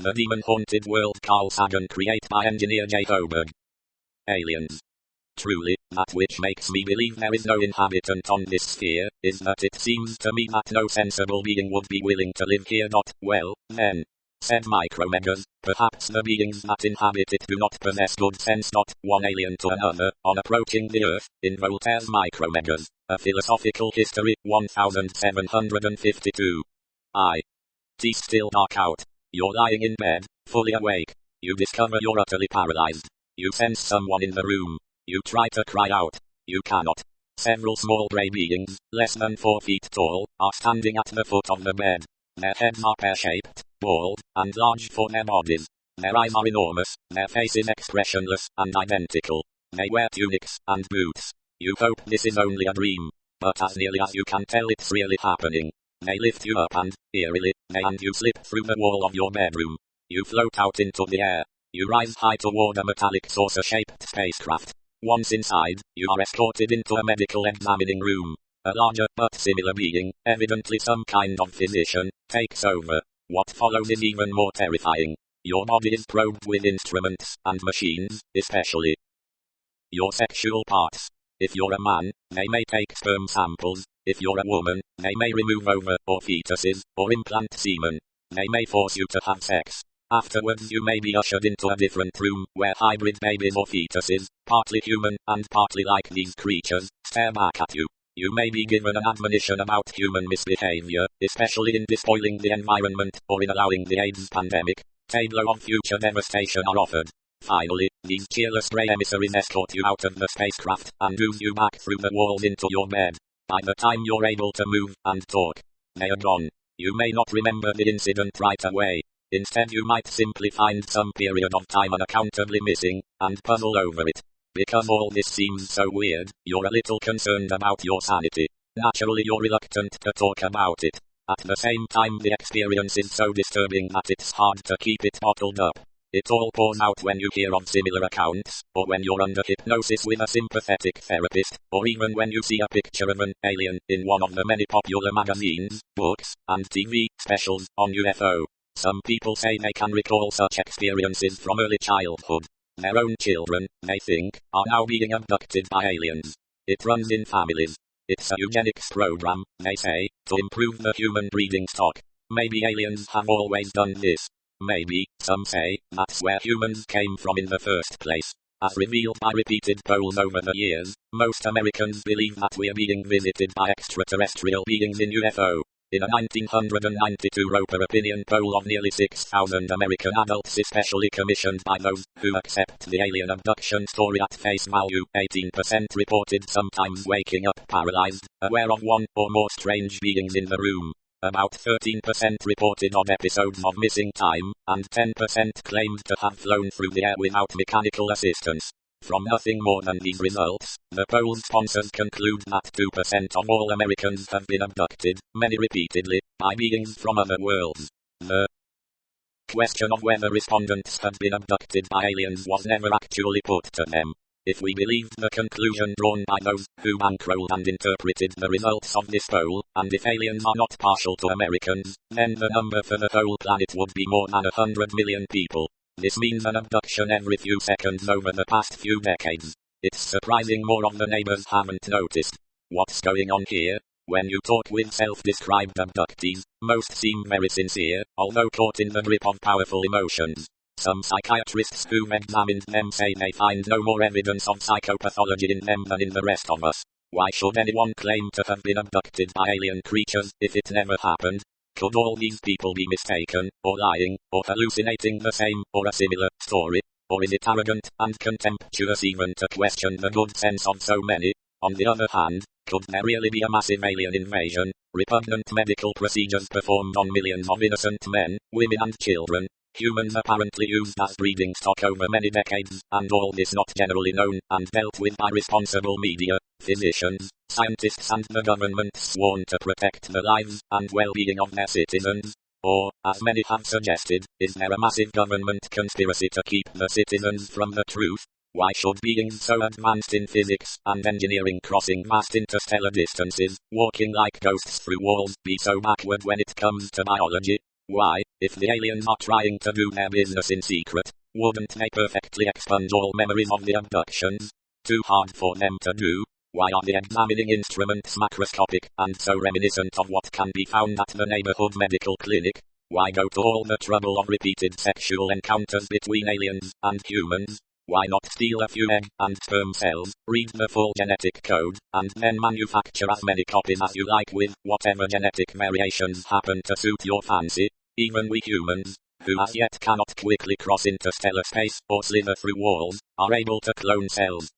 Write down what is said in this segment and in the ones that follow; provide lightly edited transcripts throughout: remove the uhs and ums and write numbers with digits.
The demon-haunted world Carl Sagan create by engineer J. Hoberg. Aliens. Truly, that which makes me believe there is no inhabitant on this sphere, is that it seems to me that no sensible being would be willing to live here. Well, then, said Micromegas, perhaps the beings that inhabit it do not possess good sense. One alien to another, on approaching the Earth, in Voltaire's Micromegas, A Philosophical History, 1752. It's still dark out. You're lying in bed, fully awake. You discover you're utterly paralyzed. You sense someone in the room. You try to cry out. You cannot. Several small grey beings, less than 4 feet tall, are standing at the foot of the bed. Their heads are pear-shaped, bald, and large for their bodies. Their eyes are enormous, their faces expressionless, and identical. They wear tunics, and boots. You hope this is only a dream. But as nearly as you can tell it's really happening. They lift you up and, eerily, you slip through the wall of your bedroom. You float out into the air. You rise high toward a metallic saucer-shaped spacecraft. Once inside, you are escorted into a medical examining room. A larger but similar being, evidently some kind of physician, takes over. What follows is even more terrifying. Your body is probed with instruments, and machines, especially your sexual parts. If you're a man, they may take sperm samples. If you're a woman, they may remove ova, or fetuses, or implant semen. They may force you to have sex. Afterwards you may be ushered into a different room, where hybrid babies or fetuses, partly human, and partly like these creatures, stare back at you. You may be given an admonition about human misbehavior, especially in despoiling the environment, or in allowing the AIDS pandemic. Tableaux of future devastation are offered. Finally, these cheerless grey emissaries escort you out of the spacecraft, and ooze you back through the walls into your bed. By the time you're able to move, and talk, they are gone. You may not remember the incident right away. Instead you might simply find some period of time unaccountably missing, and puzzle over it. Because all this seems so weird, you're a little concerned about your sanity. Naturally you're reluctant to talk about it. At the same time the experience is so disturbing that it's hard to keep it bottled up. It all pours out when you hear of similar accounts, or when you're under hypnosis with a sympathetic therapist, or even when you see a picture of an alien in one of the many popular magazines, books, and TV specials on UFO. Some people say they can recall such experiences from early childhood. Their own children, they think, are now being abducted by aliens. It runs in families. It's a eugenics program, they say, to improve the human breeding stock. Maybe aliens have always done this. Maybe, some say, that's where humans came from in the first place. As revealed by repeated polls over the years, most Americans believe that we're being visited by extraterrestrial beings in UFO. In a 1992 Roper opinion poll of nearly 6,000 American adults especially commissioned by those who accept the alien abduction story at face value, 18% reported sometimes waking up paralyzed, aware of one or more strange beings in the room. About 13% reported odd episodes of missing time, and 10% claimed to have flown through the air without mechanical assistance. From nothing more than these results, the poll's sponsors conclude that 2% of all Americans have been abducted, many repeatedly, by beings from other worlds. The question of whether respondents had been abducted by aliens was never actually put to them. If we believed the conclusion drawn by those who bankrolled and interpreted the results of this poll, and if aliens are not partial to Americans, then the number for the whole planet would be more than 100 million people. This means an abduction every few seconds over the past few decades. It's surprising more of the neighbors haven't noticed. What's going on here? When you talk with self-described abductees, most seem very sincere, although caught in the grip of powerful emotions. Some psychiatrists who've examined them say they find no more evidence of psychopathology in them than in the rest of us. Why should anyone claim to have been abducted by alien creatures if it never happened? Could all these people be mistaken, or lying, or hallucinating the same, or a similar, story? Or is it arrogant and contemptuous even to question the good sense of so many? On the other hand, could there really be a massive alien invasion, repugnant medical procedures performed on millions of innocent men, women and children, humans apparently used as breeding stock over many decades, and all this not generally known, and dealt with by responsible media, physicians, scientists and the government sworn to protect the lives and well-being of their citizens? Or, as many have suggested, is there a massive government conspiracy to keep the citizens from the truth? Why should beings so advanced in physics and engineering crossing vast interstellar distances, walking like ghosts through walls, be so backward when it comes to biology? Why, if the aliens are trying to do their business in secret, wouldn't they perfectly expunge all memories of the abductions? Too hard for them to do? Why are the examining instruments macroscopic and so reminiscent of what can be found at the neighborhood medical clinic? Why go to all the trouble of repeated sexual encounters between aliens and humans? Why not steal a few egg and sperm cells, read the full genetic code, and then manufacture as many copies as you like with whatever genetic variations happen to suit your fancy? Even we humans, who as yet cannot quickly cross interstellar space or slither through walls, are able to clone cells.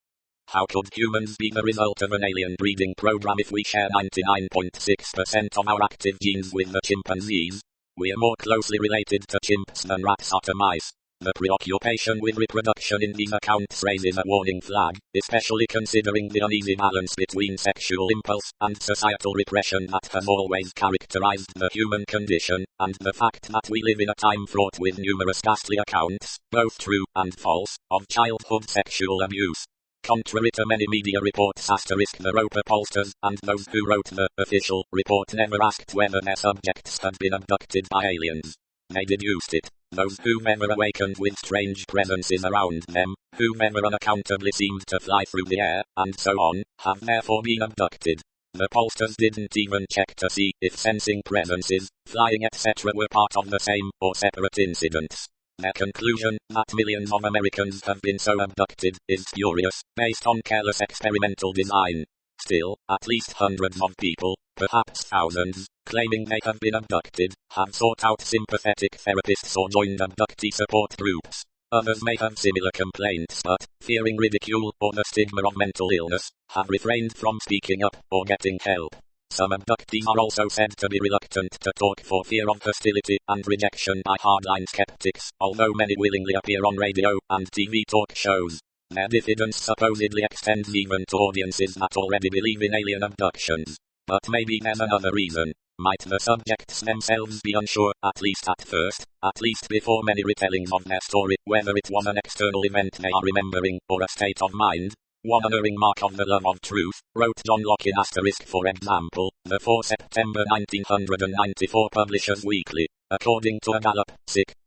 How could humans be the result of an alien breeding program if we share 99.6% of our active genes with the chimpanzees? We are more closely related to chimps than rats are to mice. The preoccupation with reproduction in these accounts raises a warning flag, especially considering the uneasy balance between sexual impulse and societal repression that has always characterized the human condition, and the fact that we live in a time fraught with numerous ghastly accounts, both true and false, of childhood sexual abuse. Contrary to many media reports the rope upholsters and those who wrote the official report never asked whether their subjects had been abducted by aliens. They deduced it. Those who've ever awakened with strange presences around them, who've ever unaccountably seemed to fly through the air, and so on, have therefore been abducted. The pollsters didn't even check to see if sensing presences, flying etc. were part of the same or separate incidents. Their conclusion, that millions of Americans have been so abducted, is spurious, based on careless experimental design. Still, at least hundreds of people, perhaps thousands, claiming they have been abducted, have sought out sympathetic therapists or joined abductee support groups. Others may have similar complaints but, fearing ridicule or the stigma of mental illness, have refrained from speaking up or getting help. Some abductees are also said to be reluctant to talk for fear of hostility and rejection by hardline skeptics, although many willingly appear on radio and TV talk shows. Their diffidence supposedly extends even to audiences that already believe in alien abductions. But maybe there's another reason. Might the subjects themselves be unsure, at least at first, at least before many retellings of their story, whether it was an external event they are remembering, or a state of mind? One unerring mark of the love of truth, wrote John Locke in *, for example, the 4 September 1994 Publishers Weekly. According to a Gallup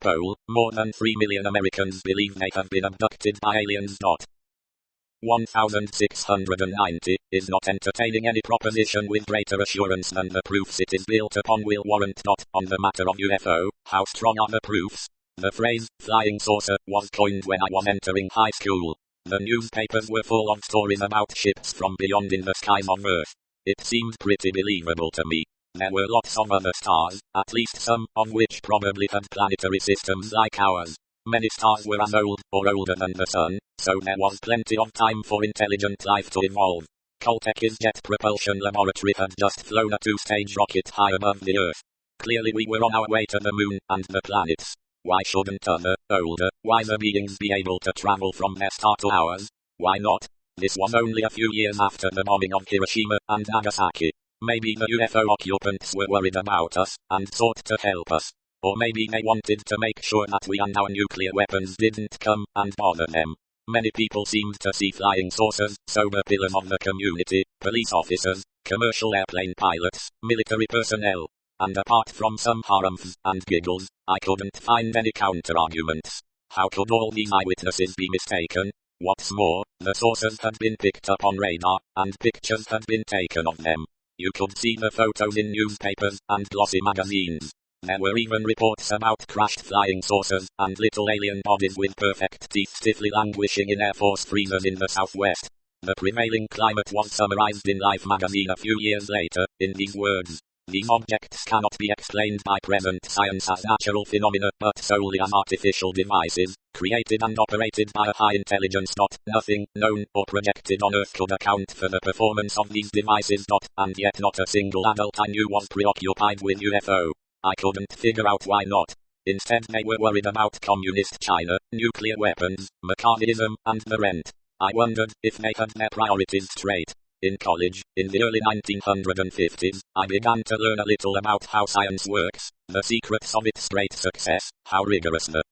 poll, more than 3 million Americans believe they have been abducted by aliens. 1690 is not entertaining any proposition with greater assurance than the proofs it is built upon will warrant. On the matter of UFO, how strong are the proofs? The phrase, flying saucer, was coined when I was entering high school. The newspapers were full of stories about ships from beyond in the skies of Earth. It seemed pretty believable to me. There were lots of other stars, at least some of which probably had planetary systems like ours. Many stars were as old or older than the Sun, so there was plenty of time for intelligent life to evolve. Caltech's Jet Propulsion Laboratory had just flown a 2-stage rocket high above the Earth. Clearly we were on our way to the Moon and the planets. Why shouldn't other, older, wiser beings be able to travel from their star to ours? Why not? This was only a few years after the bombing of Hiroshima and Nagasaki. Maybe the UFO occupants were worried about us, and sought to help us. Or maybe they wanted to make sure that we and our nuclear weapons didn't come and bother them. Many people seemed to see flying saucers, sober pillars of the community, police officers, commercial airplane pilots, military personnel. And apart from some harumph and giggles, I couldn't find any counter-arguments. How could all these eyewitnesses be mistaken? What's more, the saucers had been picked up on radar, and pictures had been taken of them. You could see the photos in newspapers and glossy magazines. There were even reports about crashed flying saucers and little alien bodies with perfect teeth stiffly languishing in Air Force freezers in the Southwest. The prevailing climate was summarized in Life magazine a few years later, in these words. These objects cannot be explained by present science as natural phenomena, but solely as artificial devices, created and operated by a high intelligence. Nothing, known or projected on Earth could account for the performance of these devices. And yet not a single adult I knew was preoccupied with UFO. I couldn't figure out why not. Instead they were worried about communist China, nuclear weapons, McCarthyism, and the rent. I wondered if they had their priorities straight. In college, in the early 1950s, I began to learn a little about how science works, the secrets of its great success, how rigorous the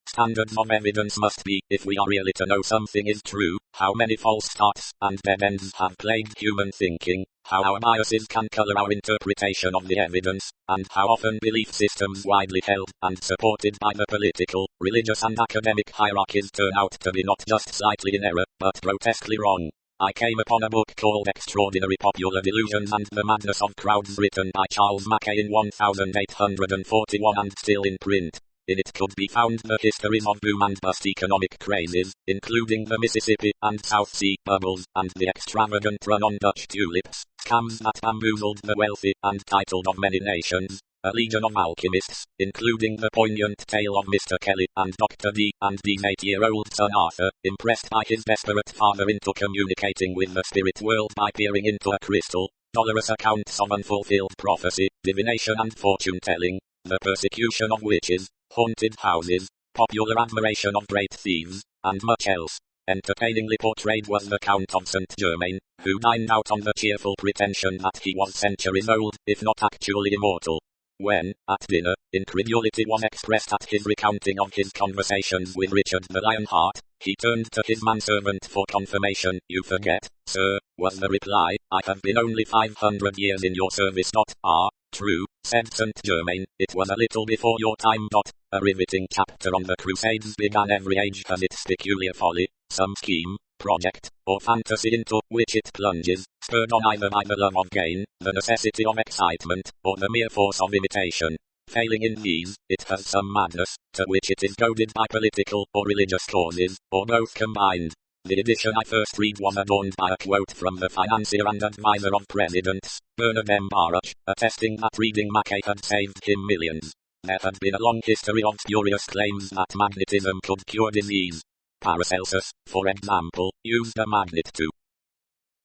Standards of evidence must be, if we are really to know something is true, how many false starts and dead ends have plagued human thinking, how our biases can color our interpretation of the evidence, and how often belief systems widely held and supported by the political, religious and academic hierarchies turn out to be not just slightly in error, but grotesquely wrong. I came upon a book called Extraordinary Popular Delusions and the Madness of Crowds, written by Charles Mackay in 1841 and still in print. In it could be found the histories of boom and bust economic crazes, including the Mississippi and South Sea bubbles, and the extravagant run on Dutch tulips, scams that bamboozled the wealthy and titled of many nations, a legion of alchemists, including the poignant tale of Mr. Kelly and Dr. D, and D's 8-year-old son Arthur, impressed by his desperate father into communicating with the spirit world by peering into a crystal, dolorous accounts of unfulfilled prophecy, divination and fortune-telling, the persecution of witches, haunted houses, popular admiration of great thieves, and much else. Entertainingly portrayed was the Count of St. Germain, who dined out on the cheerful pretension that he was centuries old, if not actually immortal. When, at dinner, incredulity was expressed at his recounting of his conversations with Richard the Lionheart, he turned to his manservant for confirmation. "You forget, sir," was the reply, "I have been only 500 years in your service." True, said St. Germain, "it was a little before your time. A riveting chapter on the Crusades began. Every age has its peculiar folly, some scheme, project, or fantasy into which it plunges, spurred on either by the love of gain, the necessity of excitement, or the mere force of imitation. Failing in these, it has some madness, to which it is goaded by political or religious causes, or both combined." The edition I first read was adorned by a quote from the financier and advisor of presidents, Bernard M. Baruch, attesting that reading Mackay had saved him millions. There had been a long history of spurious claims that magnetism could cure disease. Paracelsus, for example, used a magnet to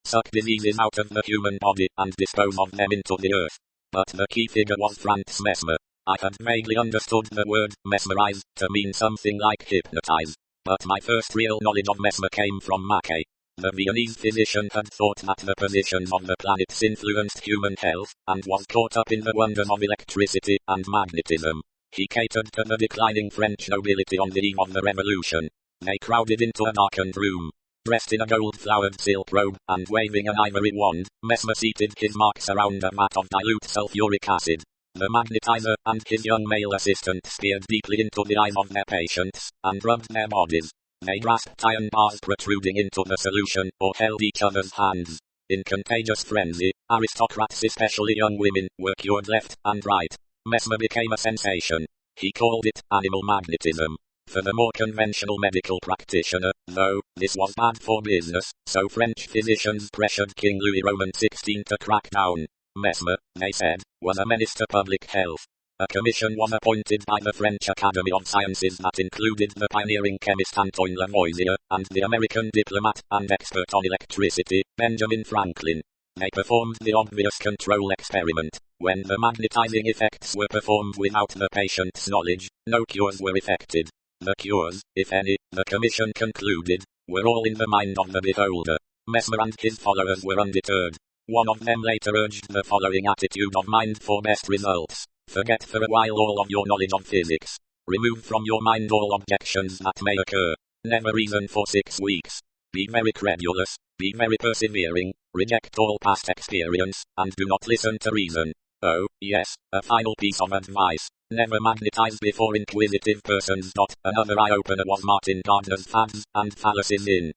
suck diseases out of the human body and dispose of them into the earth. But the key figure was Franz Mesmer. I had vaguely understood the word mesmerize to mean something like hypnotize. But my first real knowledge of Mesmer came from Mackay. The Viennese physician had thought that the positions of the planets influenced human health, and was caught up in the wonders of electricity and magnetism. He catered to the declining French nobility on the eve of the Revolution. They crowded into a darkened room. Dressed in a gold-flowered silk robe, and waving an ivory wand, Mesmer seated his marks around a vat of dilute sulfuric acid. The magnetizer and his young male assistant peered deeply into the eyes of their patients, and rubbed their bodies. They grasped iron bars protruding into the solution, or held each other's hands. In contagious frenzy, aristocrats, especially young women, were cured left and right. Mesmer became a sensation. He called it animal magnetism. For the more conventional medical practitioner, though, this was bad for business, so French physicians pressured King Louis Roman XVI to crack down. Mesmer, they said, was a menace to public health. A commission was appointed by the French Academy of Sciences that included the pioneering chemist Antoine Lavoisier, and the American diplomat and expert on electricity, Benjamin Franklin. They performed the obvious control experiment. When the magnetizing effects were performed without the patient's knowledge, no cures were effected. The cures, if any, the commission concluded, were all in the mind of the beholder. Mesmer and his followers were undeterred. One of them later urged the following attitude of mind for best results. Forget for a while all of your knowledge of physics. Remove from your mind all objections that may occur. Never reason for 6 weeks. Be very credulous, be very persevering, reject all past experience, and do not listen to reason. Oh, yes, a final piece of advice. Never magnetize before inquisitive persons. Another eye-opener was Martin Gardner's Fads and Fallacies in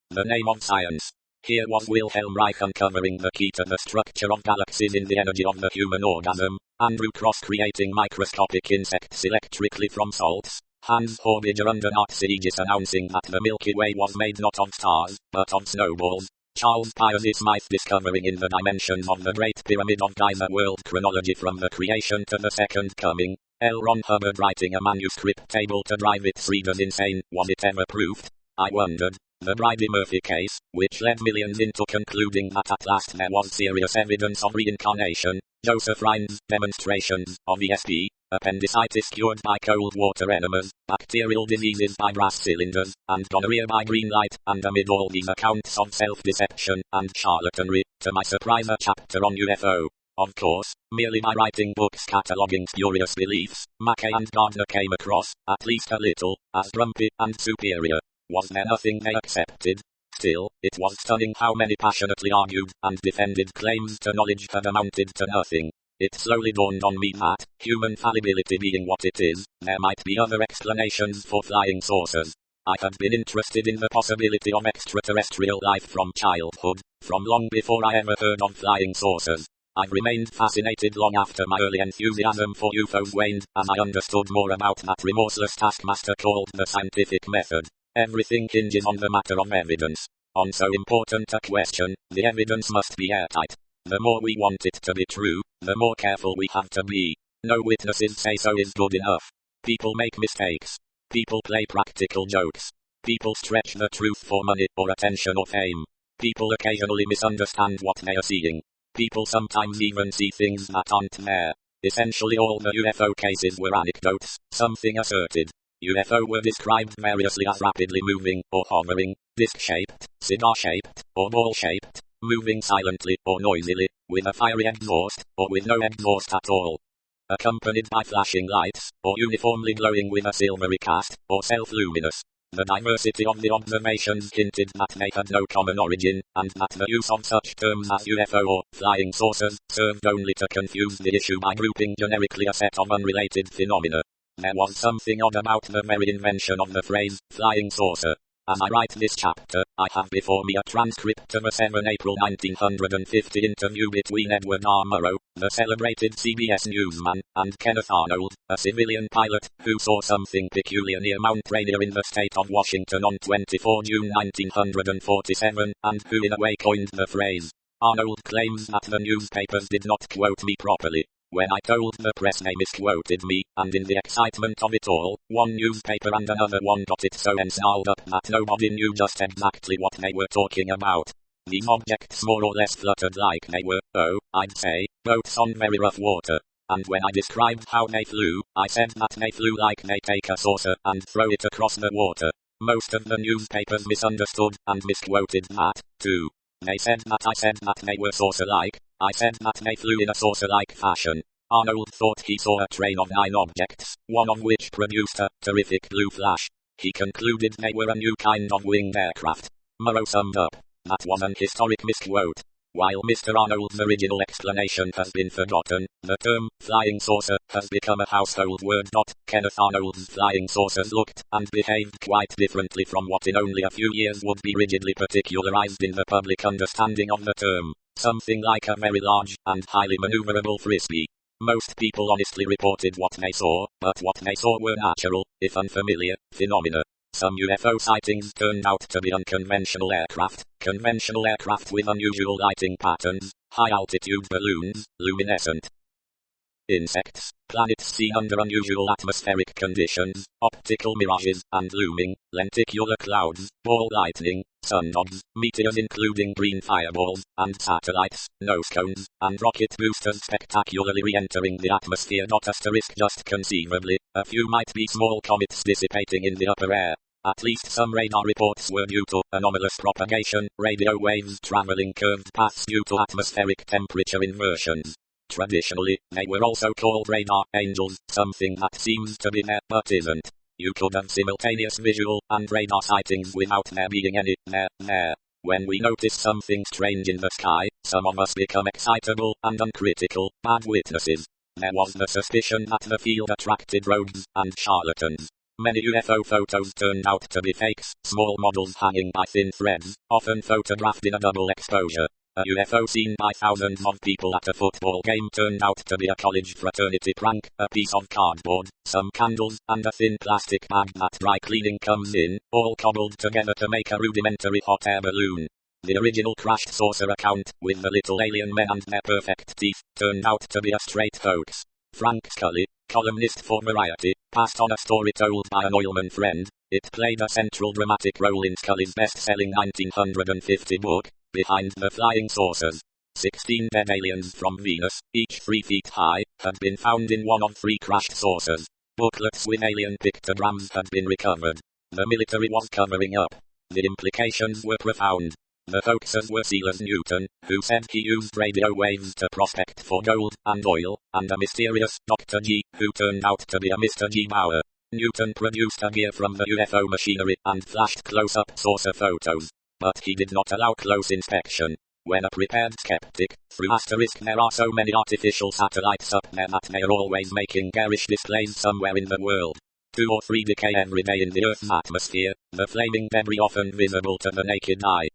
the Name of Science. Here was Wilhelm Reich uncovering the key to the structure of galaxies in the energy of the human organism, Andrew Cross creating microscopic insects electrically from salts, Hans Horbiger under Nazi aegis announcing that the Milky Way was made not of stars, but of snowballs, Charles Piazzi Smythe discovering in the dimensions of the Great Pyramid of Giza world chronology from the creation to the Second Coming, L. Ron Hubbard writing a manuscript able to drive its readers insane. Was it ever proved? I wondered. The Bridey-Murphy case, which led millions into concluding that at last there was serious evidence of reincarnation, Joseph Rhine's demonstrations of ESP, appendicitis cured by cold water enemas, bacterial diseases by brass cylinders, and gonorrhea by green light, and amid all these accounts of self-deception and charlatanry, to my surprise a chapter on UFO Of course, merely by writing books cataloguing spurious beliefs, Mackay and Gardner came across, at least a little, as grumpy and superior. Was there nothing they accepted? Still, it was stunning how many passionately argued and defended claims to knowledge had amounted to nothing. It slowly dawned on me that, human fallibility being what it is, there might be other explanations for flying saucers. I had been interested in the possibility of extraterrestrial life from childhood, from long before I ever heard of flying saucers. I've remained fascinated long after my early enthusiasm for UFOs waned, as I understood more about that remorseless taskmaster called the scientific method. Everything hinges on the matter of evidence. On so important a question, the evidence must be airtight. The more we want it to be true, the more careful we have to be. No witnesses say so is good enough. People make mistakes. People play practical jokes. People stretch the truth for money or attention or fame. People occasionally misunderstand what they are seeing. People sometimes even see things that aren't there. Essentially all the UFO cases were anecdotes, something asserted. UFO were described variously as rapidly moving, or hovering, disc-shaped, cigar-shaped, or ball-shaped, moving silently or noisily, with a fiery exhaust, or with no exhaust at all. Accompanied by flashing lights, or uniformly glowing with a silvery cast, or self-luminous. The diversity of the observations hinted that they had no common origin, and that the use of such terms as UFO or flying saucers served only to confuse the issue by grouping generically a set of unrelated phenomena. There was something odd about the very invention of the phrase, flying saucer. As I write this chapter, I have before me a transcript of a 7 April 1950 interview between Edward R. Murrow, the celebrated CBS newsman, and Kenneth Arnold, a civilian pilot, who saw something peculiar near Mount Rainier in the state of Washington on 24 June 1947, and who in a way coined the phrase. Arnold claims that the newspapers did not quote me properly. When I told the press they misquoted me, and in the excitement of it all, one newspaper and another one got it so ensnarled up that nobody knew just exactly what they were talking about. These objects more or less fluttered like they were, I'd say, boats on very rough water. And when I described how they flew, I said that they flew like they take a saucer and throw it across the water. Most of the newspapers misunderstood and misquoted that, too. They said that I said that they were saucer-like. I said that they flew in a saucer-like fashion. Arnold thought he saw a train of 9 objects, one of which produced a terrific blue flash. He concluded they were a new kind of winged aircraft. Murrow summed up. That was an historic misquote. While Mr. Arnold's original explanation has been forgotten, the term, flying saucer, has become a household word. Kenneth Arnold's flying saucers looked and behaved quite differently from what in only a few years would be rigidly particularized in the public understanding of the term. Something like a very large and highly maneuverable frisbee. Most people honestly reported what they saw, but what they saw were natural, if unfamiliar, phenomena. Some UFO sightings turned out to be unconventional aircraft with unusual lighting patterns, high-altitude balloons, luminescent insects, planets seen under unusual atmospheric conditions, optical mirages, and looming, lenticular clouds, ball lightning, sundogs, meteors including green fireballs, and satellites, nose cones, and rocket boosters spectacularly re-entering the atmosphere. Asterisk just conceivably, a few might be small comets dissipating in the upper air. At least some radar reports were due to anomalous propagation, radio waves traveling curved paths due to atmospheric temperature inversions. Traditionally, they were also called radar angels, something that seems to be there but isn't. You could have simultaneous visual and radar sightings without there being any there. When we notice something strange in the sky, some of us become excitable and uncritical, bad witnesses. There was the suspicion that the field attracted rogues and charlatans. Many UFO photos turned out to be fakes, small models hanging by thin threads, often photographed in a double exposure. A UFO seen by thousands of people at a football game turned out to be a college fraternity prank, a piece of cardboard, some candles, and a thin plastic bag that dry cleaning comes in, all cobbled together to make a rudimentary hot air balloon. The original crashed saucer account, with the little alien men and their perfect teeth, turned out to be a straight hoax. Frank Scully, columnist for Variety, passed on a story told by an oilman friend. It played a central dramatic role in Scully's best-selling 1950 book, Behind the Flying Saucers. 16 dead aliens from Venus, each 3 feet high, had been found in one of 3 crashed saucers. Booklets with alien pictograms had been recovered. The military was covering up. The implications were profound. The hoaxers were Silas Newton, who said he used radio waves to prospect for gold and oil, and a mysterious Dr. G, who turned out to be a Mr. G. Bauer. Newton produced a gear from the UFO machinery and flashed close-up saucer photos. But he did not allow close inspection. When a prepared skeptic, there are so many artificial satellites up there that they are always making garish displays somewhere in the world. 2 or 3 decay every day in the Earth's atmosphere, the flaming debris often visible to the naked eye.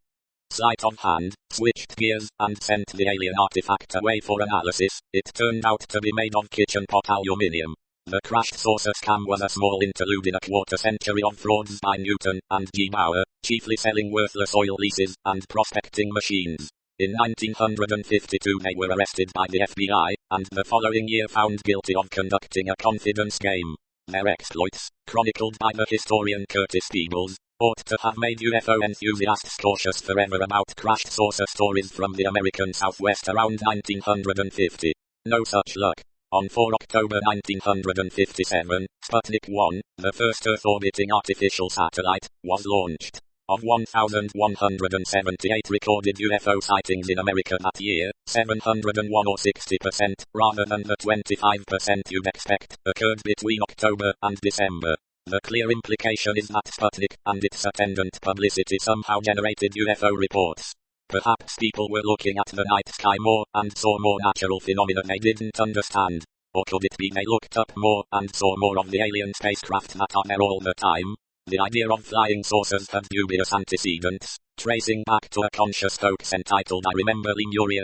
Sleight of hand, switched gears, and sent the alien artifact away for analysis. It turned out to be made of kitchen pot aluminium. The crashed saucer scam was a small interlude in a quarter-century of frauds by Newton and G. Bauer, chiefly selling worthless oil leases and prospecting machines. In 1952 they were arrested by the FBI, and the following year found guilty of conducting a confidence game. Their exploits, chronicled by the historian Curtis Peebles, ought to have made UFO enthusiasts cautious forever about crashed saucer stories from the American Southwest around 1950. No such luck. On 4 October 1957, Sputnik 1, the first Earth-orbiting artificial satellite, was launched. Of 1,178 recorded UFO sightings in America that year, 701 or 60%, rather than the 25% you'd expect, occurred between October and December. The clear implication is that Sputnik and its attendant publicity somehow generated UFO reports. Perhaps people were looking at the night sky more and saw more natural phenomena they didn't understand. Or could it be they looked up more and saw more of the alien spacecraft that are there all the time? The idea of flying saucers had dubious antecedents, tracing back to a conscious hoax entitled I Remember Lemuria!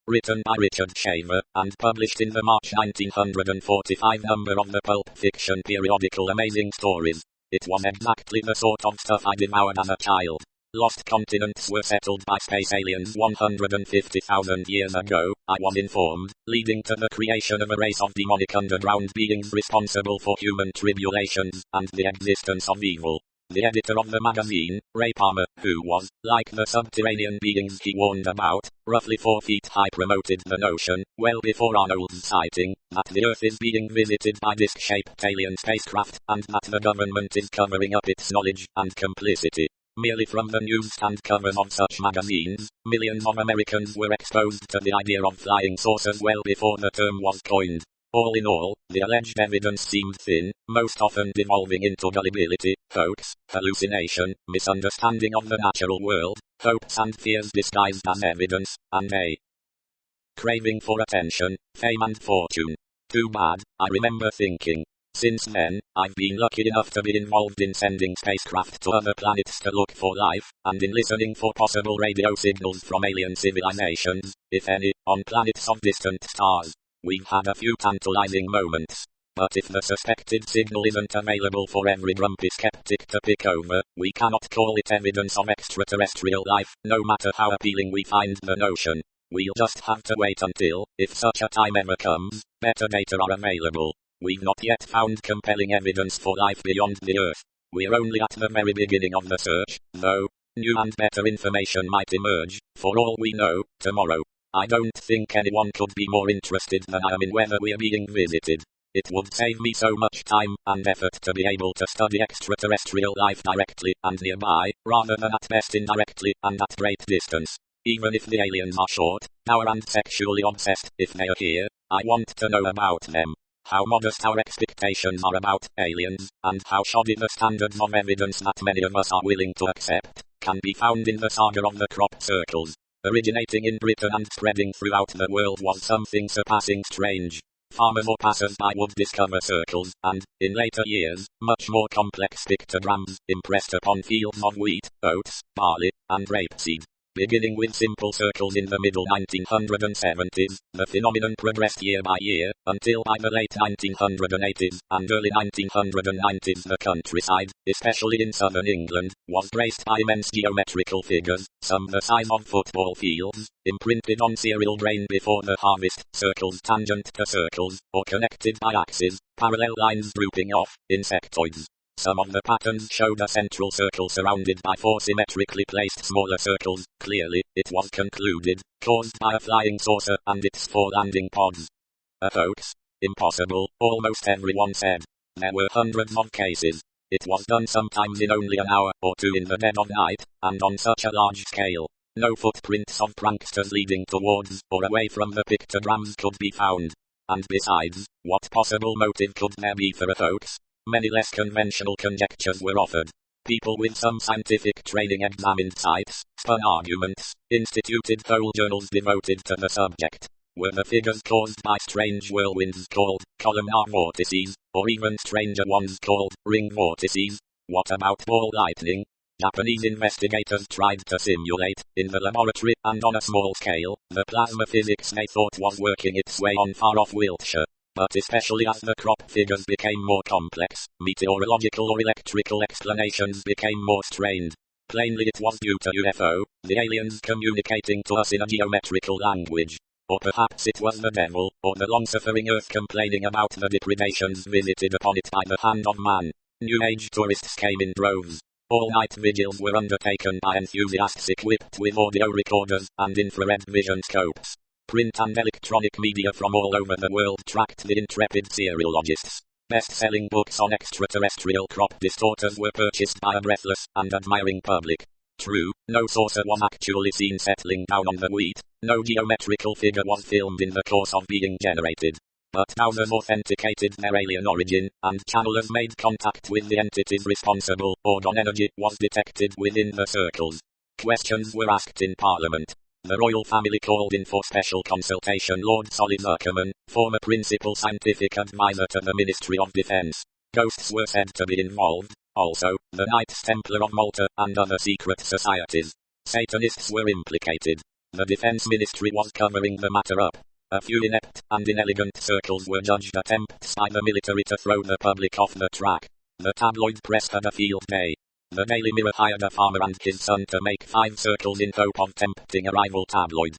Written by Richard Shaver, and published in the March 1945 number of the pulp fiction periodical Amazing Stories. It was exactly the sort of stuff I devoured as a child. Lost continents were settled by space aliens 150,000 years ago, I was informed, leading to the creation of a race of demonic underground beings responsible for human tribulations and the existence of evil. The editor of the magazine, Ray Palmer, who was, like the subterranean beings he warned about, roughly 4 feet high, promoted the notion, well before Arnold's sighting, that the Earth is being visited by disc-shaped alien spacecraft, and that the government is covering up its knowledge and complicity. Merely from the newsstand covers of such magazines, millions of Americans were exposed to the idea of flying saucers well before the term was coined. All in all, the alleged evidence seemed thin, most often devolving into gullibility, hoax, hallucination, misunderstanding of the natural world, hopes and fears disguised as evidence, and a craving for attention, fame and fortune. Too bad, I remember thinking. Since then, I've been lucky enough to be involved in sending spacecraft to other planets to look for life, and in listening for possible radio signals from alien civilizations, if any, on planets of distant stars. We've had a few tantalizing moments. But if the suspected signal isn't available for every grumpy skeptic to pick over, we cannot call it evidence of extraterrestrial life, no matter how appealing we find the notion. We'll just have to wait until, if such a time ever comes, better data are available. We've not yet found compelling evidence for life beyond the Earth. We're only at the very beginning of the search, though. New and better information might emerge, for all we know, tomorrow. I don't think anyone could be more interested than I am in whether we're being visited. It would save me so much time and effort to be able to study extraterrestrial life directly and nearby, rather than at best indirectly and at great distance. Even if the aliens are short, dour and sexually obsessed, if they are here, I want to know about them. How modest our expectations are about aliens, and how shoddy the standards of evidence that many of us are willing to accept, can be found in the saga of the crop circles. Originating in Britain and spreading throughout the world was something surpassing strange. Farmers or passers-by would discover circles, and, in later years, much more complex pictograms, impressed upon fields of wheat, oats, barley, and rapeseed. Beginning with simple circles in the middle 1970s, the phenomenon progressed year by year, until by the late 1980s and early 1990s the countryside, especially in southern England, was graced by immense geometrical figures, some the size of football fields, imprinted on cereal grain before the harvest, circles tangent to circles, or connected by axes, parallel lines drooping off, insectoids. Some of the patterns showed a central circle surrounded by 4 symmetrically placed smaller circles, clearly, it was concluded, caused by a flying saucer and its 4 landing pods. A hoax? Impossible, almost everyone said. There were hundreds of cases. It was done sometimes in only an hour or two in the dead of night, and on such a large scale. No footprints of pranksters leading towards or away from the pictograms could be found. And besides, what possible motive could there be for a hoax? Many less conventional conjectures were offered. People with some scientific training examined sites, spun arguments, instituted whole journals devoted to the subject. Were the figures caused by strange whirlwinds called columnar vortices, or even stranger ones called ring vortices? What about ball lightning? Japanese investigators tried to simulate, in the laboratory and on a small scale, the plasma physics they thought was working its way on far-off Wiltshire. But especially as the crop figures became more complex, meteorological or electrical explanations became more strained. Plainly it was due to UFO, the aliens communicating to us in a geometrical language. Or perhaps it was the devil, or the long-suffering earth complaining about the depredations visited upon it by the hand of man. New Age tourists came in droves. All-night vigils were undertaken by enthusiasts equipped with audio recorders and infrared vision scopes. Print and electronic media from all over the world tracked the intrepid seriologists. Best-selling books on extraterrestrial crop distorters were purchased by a breathless and admiring public. True, no saucer was actually seen settling down on the wheat, no geometrical figure was filmed in the course of being generated. But dowsers authenticated their alien origin, and channelers made contact with the entities responsible. Orgon energy was detected within the circles. Questions were asked in Parliament. The royal family called in for special consultation Lord Solly Zuckerman, former principal scientific advisor to the Ministry of Defense. Ghosts were said to be involved, also, the Knights Templar of Malta and other secret societies. Satanists were implicated. The Defense Ministry was covering the matter up. A few inept and inelegant circles were judged attempts by the military to throw the public off the track. The tabloid press had a field day. The Daily Mirror hired a farmer and his son to make 5 circles in hope of tempting a rival tabloid.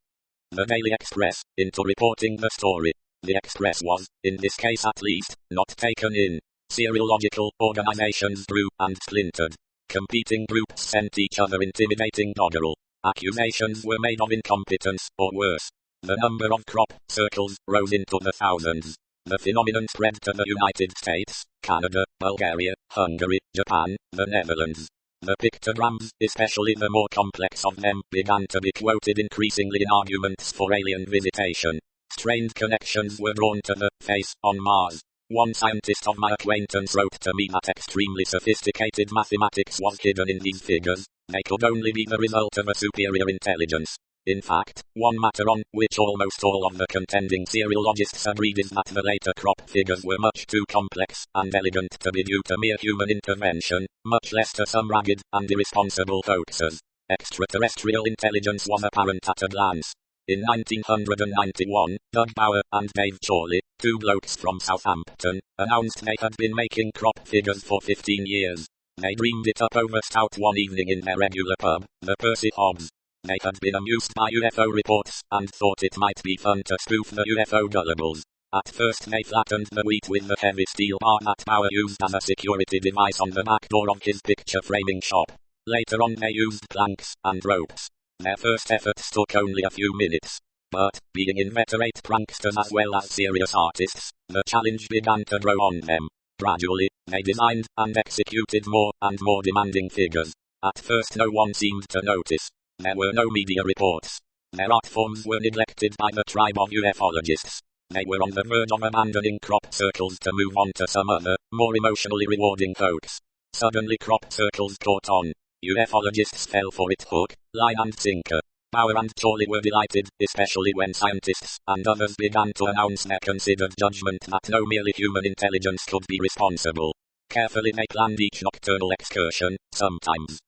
The Daily Express, into reporting the story. The Express was, in this case at least, not taken in. Seriological organizations grew and splintered. Competing groups sent each other intimidating doggerel. Accusations were made of incompetence, or worse. The number of crop circles rose into the thousands. The phenomenon spread to the United States, Canada, Bulgaria, Hungary, Japan, the Netherlands. The pictograms, especially the more complex of them, began to be quoted increasingly in arguments for alien visitation. Strained connections were drawn to the face on Mars. One scientist of my acquaintance wrote to me that extremely sophisticated mathematics was hidden in these figures. They could only be the result of a superior intelligence. In fact, one matter on which almost all of the contending seriologists agreed is that the later crop figures were much too complex and elegant to be due to mere human intervention, much less to some ragged and irresponsible hoaxers. Extraterrestrial intelligence was apparent at a glance. In 1991, Doug Bauer and Dave Chorley, 2 blokes from Southampton, announced they had been making crop figures for 15 years. They dreamed it up over stout one evening in their regular pub, the Percy Hobbs. They had been amused by UFO reports, and thought it might be fun to spoof the UFO gullibles. At first they flattened the wheat with the heavy steel bar that Bauer used as a security device on the back door of his picture framing shop. Later on they used planks and ropes. Their first efforts took only a few minutes. But, being inveterate pranksters as well as serious artists, the challenge began to grow on them. Gradually, they designed and executed more and more demanding figures. At first no one seemed to notice. There were no media reports. Their art forms were neglected by the tribe of ufologists. They were on the verge of abandoning crop circles to move on to some other, more emotionally rewarding hoax. Suddenly crop circles caught on. Ufologists fell for it hook, line and sinker. Bauer and Chorley were delighted, especially when scientists and others began to announce their considered judgment that no merely human intelligence could be responsible. Carefully they planned each nocturnal excursion, sometimes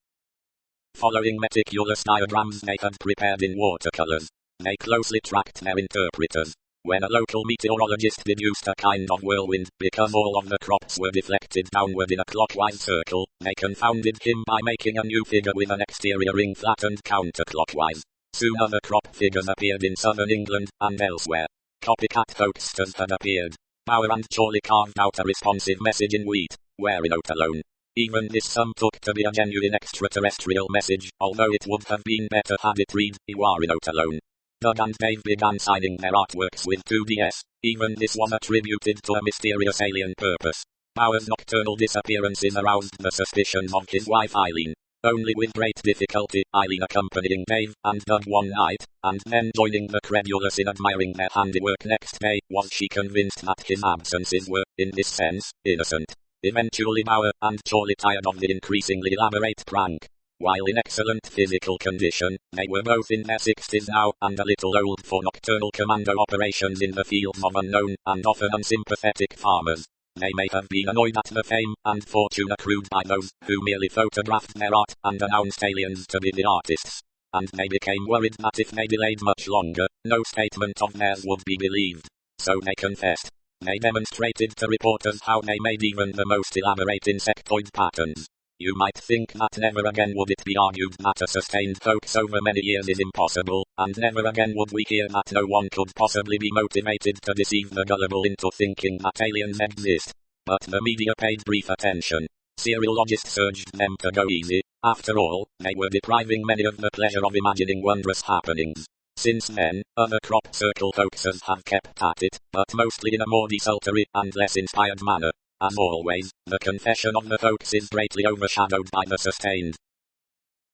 following meticulous diagrams they had prepared in watercolors. They closely tracked their interpreters. When a local meteorologist deduced a kind of whirlwind because all of the crops were deflected downward in a clockwise circle, they confounded him by making a new figure with an exterior ring flattened counterclockwise. Soon other crop figures appeared in southern England and elsewhere. Copycat hoaxsters had appeared. Bauer and Chorley carved out a responsive message in wheat, "We're not alone." Even this some took to be a genuine extraterrestrial message, although it would have been better had it read, "You are not alone." Doug and Dave began signing their artworks with 2DS. Even this was attributed to a mysterious alien purpose. Bauer's nocturnal disappearances aroused the suspicions of his wife Eileen. Only with great difficulty, Eileen accompanying Dave and Doug one night, and then joining the credulous in admiring their handiwork next day, was she convinced that his absences were, in this sense, innocent. Eventually Bauer and Charlie tired of the increasingly elaborate prank. While in excellent physical condition, they were both in their 60s now, and a little old for nocturnal commando operations in the fields of unknown, and often unsympathetic farmers. They may have been annoyed at the fame and fortune accrued by those who merely photographed their art and announced aliens to be the artists. And they became worried that if they delayed much longer, no statement of theirs would be believed. So they confessed. They demonstrated to reporters how they made even the most elaborate insectoid patterns. You might think that never again would it be argued that a sustained hoax over many years is impossible, and never again would we hear that no one could possibly be motivated to deceive the gullible into thinking that aliens exist. But the media paid brief attention. Seriologists urged them to go easy. After all, they were depriving many of the pleasure of imagining wondrous happenings. Since then, other crop circle hoaxers have kept at it, but mostly in a more desultory and less inspired manner. As always, the confession of the hoax is greatly overshadowed by the sustained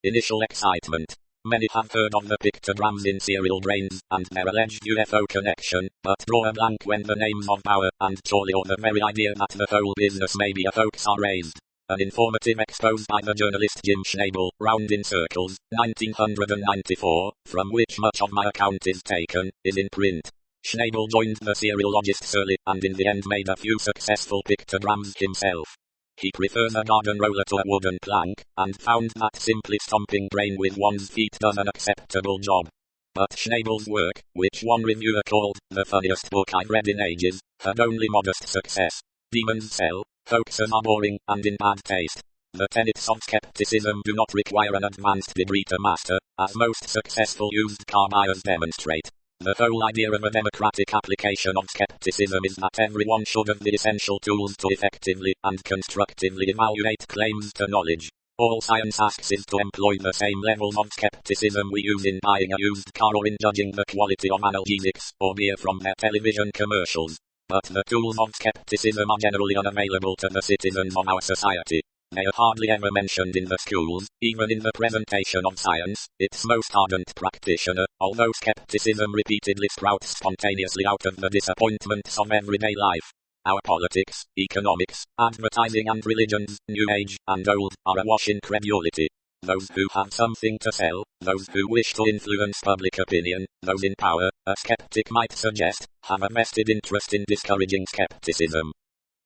initial excitement. Many have heard of the pictograms in cereal grains and their alleged UFO connection, but draw a blank when the names of Bauer and Charlie or the very idea that the whole business may be a hoax are raised. An informative expose by the journalist Jim Schnabel, Round in Circles, 1994, from which much of my account is taken, is in print. Schnabel joined the seriologists early, and in the end made a few successful pictograms himself. He prefers a garden roller to a wooden plank, and found that simply stomping grain with one's feet does an acceptable job. But Schnabel's work, which one reviewer called the funniest book I've read in ages, had only modest success. Demons sell, hoaxes are boring and in bad taste. The tenets of skepticism do not require an advanced degree to master, as most successful used car buyers demonstrate. The whole idea of a democratic application of skepticism is that everyone should have the essential tools to effectively and constructively evaluate claims to knowledge. All science asks is to employ the same levels of skepticism we use in buying a used car or in judging the quality of analgesics or beer from their television commercials. But the tools of skepticism are generally unavailable to the citizens of our society. They are hardly ever mentioned in the schools, even in the presentation of science, its most ardent practitioner, although skepticism repeatedly sprouts spontaneously out of the disappointments of everyday life. Our politics, economics, advertising and religions, new age and old, are awash in credulity. Those who have something to sell, those who wish to influence public opinion, those in power, a skeptic might suggest, have a vested interest in discouraging skepticism.